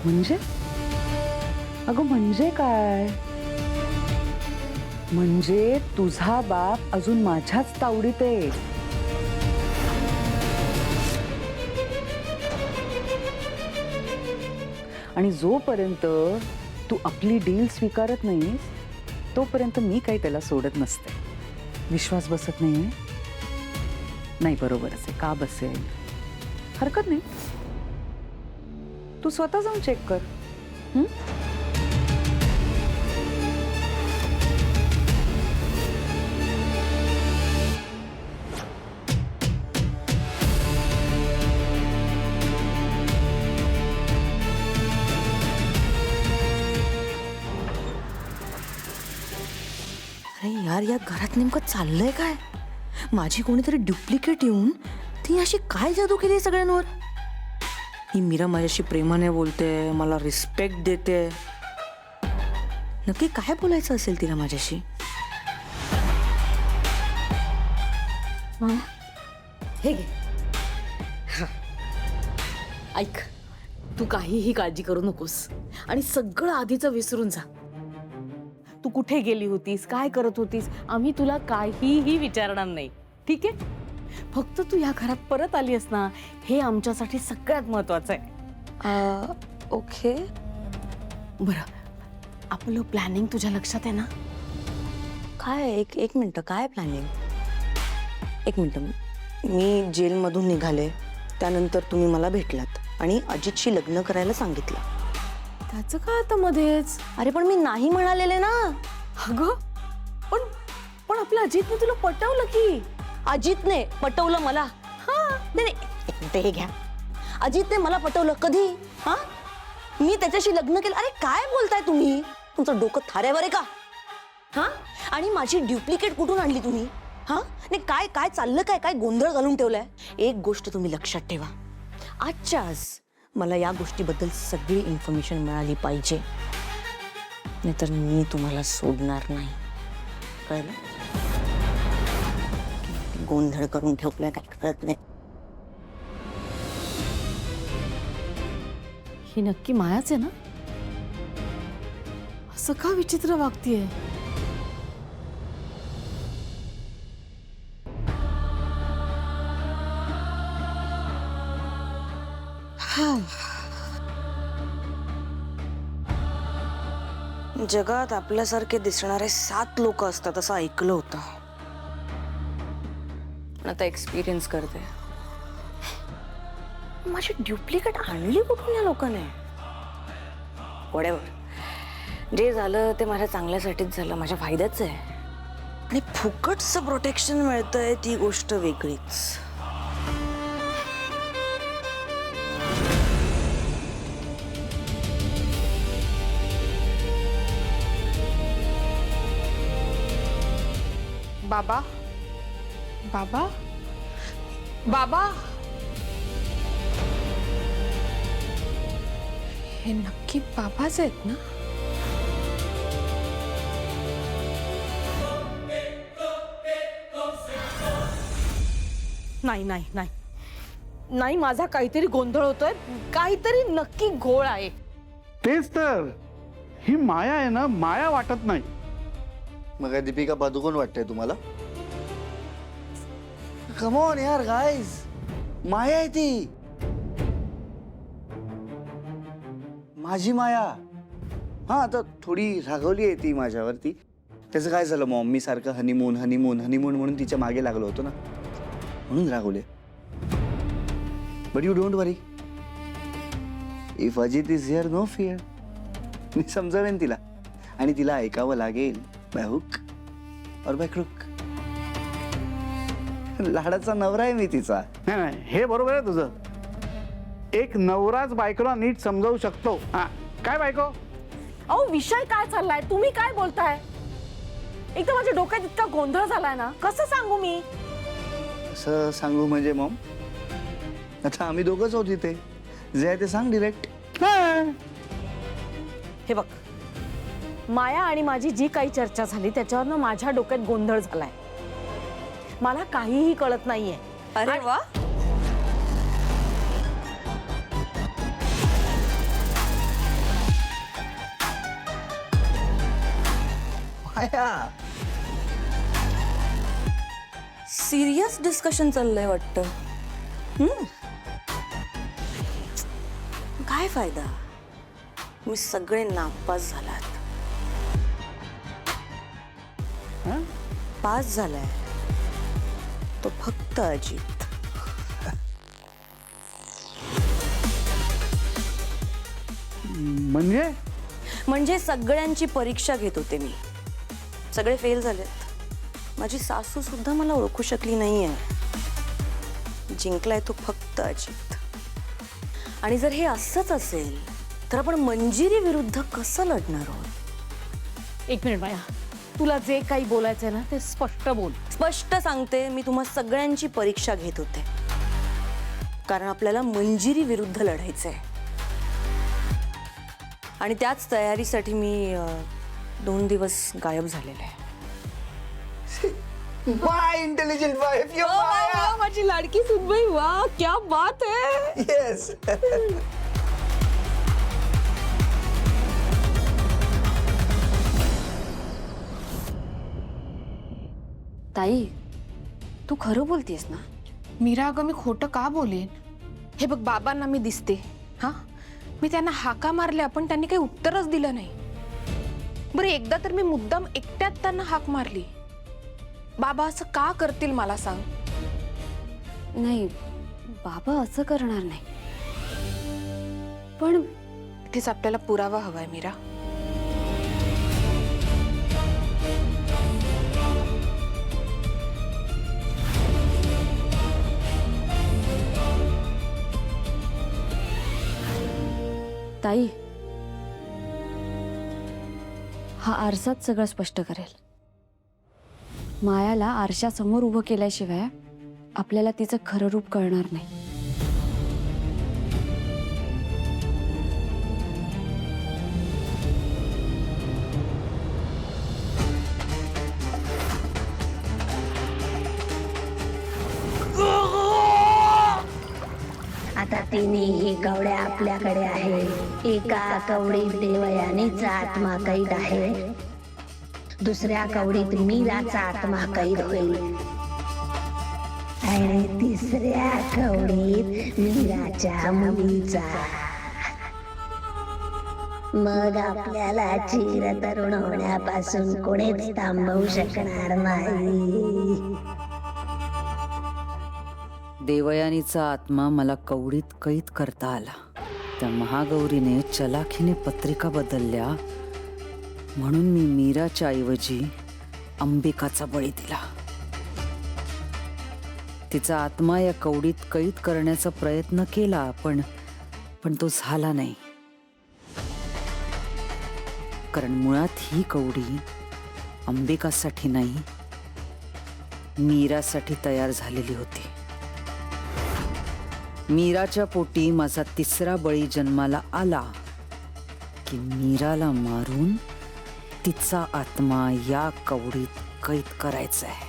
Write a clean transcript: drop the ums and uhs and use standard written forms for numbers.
म्हणजे? अगं म्हणजे काय? म्हणजे तुझा बाप अजून माझ्याच तावडीत आहे. आणि जोपर्यंत तू आपली डील स्वीकारत नाहीस तोपर्यंत मी काही त्याला सोडत नसते. विश्वास बसत नाहीये? नाही, बरोबरच आहे. का बसेल? हरकत नाही, तू स्वतः जाऊन चेक कर. अरे यार, या घरात नेमकं चाललंय काय? माझी कोणीतरी डुप्लिकेट येऊन ती अशी काय जादू केली सगळ्यांवर? ही मीरा माझ्याशी प्रेमाने बोलते, मला रिस्पेक्ट देते. नक्की काय बोलायचं असेल तिला माझ्याशी? हे घे. हा. ऐक, तू काहीही काळजी करू नकोस आणि सगळं आधीचं विसरून जा. तू कुठे गेली होतीस, काय करत होतीस, आम्ही तुला काहीही विचारणार नाही, ठीक आहे? फक्त तू या घरात परत आलीस ना, हे आमच्यासाठी सगळ्यात महत्वाचं आहे. ओके. बरं, आपलं प्लॅनिंग तुझ्या लक्षात आहे ना? काय? एक मिनिट, काय प्लॅनिंग? एक मिनिट. मी जेलमधून निघाले त्यानंतर तुम्ही मला भेटलात आणि अजितशी लग्न करायला सांगितलं. त्याचं काय आता मध्येच? अरे पण मी नाही म्हणालेले ना. अगं, पण पण आपल्या अजितने तुला पटवलं की. अजितने पटवलं मला? नाही नाही, एक मिनिट, हे घ्या. अजितने मला पटवलं कधी? हा, मी त्याच्याशी लग्न केलं? अरे काय बोलताय तुम्ही? तुमचं डोकं थाऱ्यावर आहे का? हा, आणि माझी ड्युप्लिकेट कुठून आणली तुम्ही? हा, नाही काय काय चाललं, काय काय गोंधळ घालून ठेवलाय? एक गोष्ट तुम्ही लक्षात ठेवा, आजच्या आज मला या गोष्टीबद्दल सगळी इन्फॉर्मेशन मिळाली पाहिजे, नाहीतर मी तुम्हाला सोडणार नाही. कळलं? गोंधळ करून ठेवलाय काय कळत नाही. ही नक्की मायाच आहे ना? असं का विचित्र वागतीये? जगात आपल्यासारखे दिसणारे 7 लोक असतात असं ऐकलं होतं. आता एक्सपिरियन्स करते. माझी ड्युप्लिकेट आणली कुठून या लोकांनी? व्हॉटएव्हर, जे झालं ते माझ्या चांगल्यासाठीच झालं, माझ्या फायद्याचं आहे. आणि फुकटचं प्रोटेक्शन मिळतंय ती गोष्ट वेगळीच. बाबा, बाबा, बाबा, हे नक्की बाबाच आहेत ना? नाही नाही नाही नाही, माझा काहीतरी गोंधळ होतोय, काहीतरी नक्की घोळ आहे. तेच तर, ही माया आहे ना, माया वाटत नाही. मग काय दीपिका पादुकोण वाटतंय तुम्हाला? कम ऑन यार गाइस, माया आहे ती, माझी माया. हा, आता थोडी रागवली आहे ती माझ्यावरती. त्याचं काय झालं मॉम, मी सारखं हनीमून हनीमून हनीमून म्हणून तिच्या मागे लागलो होतो ना, म्हणून रागवले. But you don't worry, if Ajit is here no fear. मी समजावेन तिला आणि तिला ऐकावं लागेल, by hook or by crook. लाडाचा नवरा आहे मी तिचा. नाही नाही, हे बरोबर आहे तुझं. एक नवराच बायकोला नीट समजावू शकतो. हा, काय बायको? अहो, विषय काय चाललाय, तुम्ही काय बोलताय? एकदम माझ्या डोक्यात इतका गोंधळ झालाय ना, कसं सांगू मी? असं सांगू म्हणजे मॉम, आता आम्ही दोघंच आहोत इथे, जे आहे ते सांग डिरेक्ट. हे बघ, माया आणि माझी जी काही चर्चा झाली त्याच्यावरनं माझ्या डोक्यात गोंधळ झालाय. मला काहीही कळत नाहीये. अरे वा, माया. सिरियस डिस्कशन चाललंय वाटतं. काय फायदा, मी सगळे नापास झालात. पास झालाय तो फक्त अजित. म्हणजे सगळ्यांची परीक्षा घेत होते मी. सगळे फेल झालेत. माझी सासू सुद्धा मला ओळखू शकली नाहीये. जिंकलाय तो फक्त अजित. आणि जर हे असंच असेल तर आपण मंजिरी विरुद्ध कसं लढणार आहोत? एक मिनिट माया, तुला जे काही बोलायचं आहे ना ते स्पष्ट बोल. स्पष्ट सांगते, मी तुम्हा सगळ्यांची परीक्षा घेत होते, कारण आपल्याला मंजिरी विरुद्ध लढायचंय. आणि त्याच तयारीसाठी मी 2 दिवस गायब झालेले आहे. माय इंटेलिजंट वाईफ, यो माया. माझी लाडकी सुनबाई, वाह क्या बात है. येस. ताई, तू खरं बोलतेस ना? मीरा, अगं मी खोटं का बोलेन? हे बघ, बाबांना मी दिसते. हा, मी त्यांना हाका मारल्या पण त्यांनी काही उत्तरच दिलं नाही. बरं, एकदा तर मी मुद्दाम एकट्यात त्यांना हाक मारली. बाबा असं का करतील मला सांग? नाही, बाबा असं करणार नाही. पण इथेच आपल्याला पुरावा हवाय मीरा. ताई, हा आरसाच सगळं स्पष्ट करेल. मायाला आरशासमोर उभं केल्याशिवाय आपल्याला तिचं खरं रूप कळणार नाही. आता तिन्ही कवड्या आपल्याकडे आहे. एका कवडीत देवयानीचा आत्मा कैद आहे, दुसऱ्या कवडीत मीराचा आत्मा कैद होईल, आणि तिसऱ्या कवडीत मीराच्या मुलीचा. मग आपल्याला चिरतरुण होण्यापासून कोणीच थांबवू शकणार नाही. देवयानीचा आत्मा मला कवडीत कैद करता आला. त्या महागौरीने चलाखीने पत्रिका बदलल्या म्हणून मी मीराच्या ऐवजी अंबिकाचा बळी दिला. तिचा आत्मा या कवडीत कैद करण्याचा प्रयत्न केला, पण तो झाला नाही. कारण मुळात ही कवडी अंबिकासाठी नाही, मीरासाठी तयार झालेली होती. मीराच्या पोटी माझा तिसरा बळी जन्माला आला की मीराला मारून तिचा आत्मा या कवडीत कैद करायचा आहे.